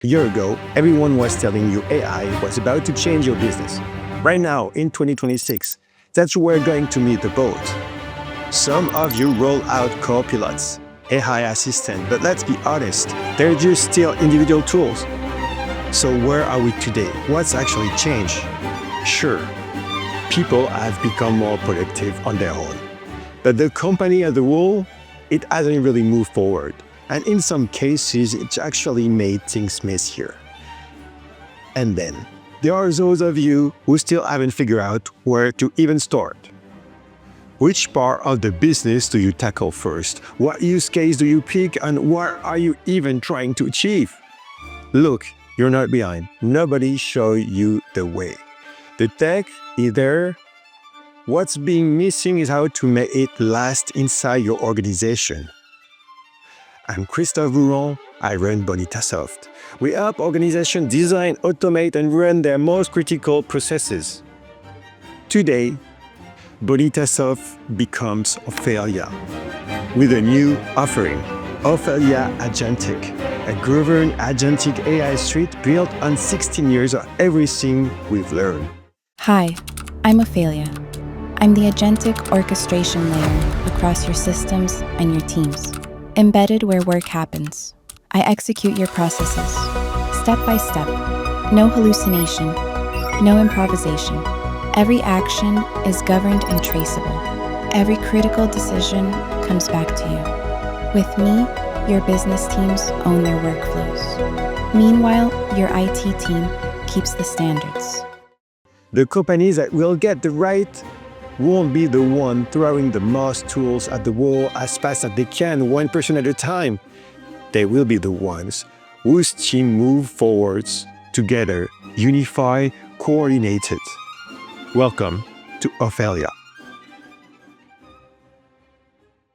A year ago, everyone was telling you AI was about to change your business. Right now, in 2026, that's where we're going to meet the boat. Some of you roll out copilots, AI assistant, but let's be honest, they're just still individual tools. So where are we today? What's actually changed? Sure, people have become more productive on their own. But the company as a whole, it hasn't really moved forward. And in some cases, it's actually made things messier. And then, there are those of you who still haven't figured out where to even start. Which part of the business do you tackle first? What use case do you pick, and what are you even trying to achieve? Look, you're not behind. Nobody showed you the way. The tech is there. What's being missing is how to make it last inside your organization. I'm Christophe Bouron. I run Bonitasoft. We help organizations design, automate, and run their most critical processes. Today, Bonitasoft becomes Ofelia with a new offering, Ofelia Agentic, a governed agentic AI suite built on 16 years of everything we've learned. Hi, I'm Ofelia. I'm the agentic orchestration layer across your systems and your teams. Embedded where work happens. I execute your processes, step by step. No hallucination, no improvisation. Every action is governed and traceable. Every critical decision comes back to you. With me, your business teams own their workflows. Meanwhile, your IT team keeps the standards. The companies that will get the right won't be the one throwing the most tools at the wall as fast as they can, one person at a time. They will be the ones whose team move forwards together, unified, coordinated. Welcome to Ofelia.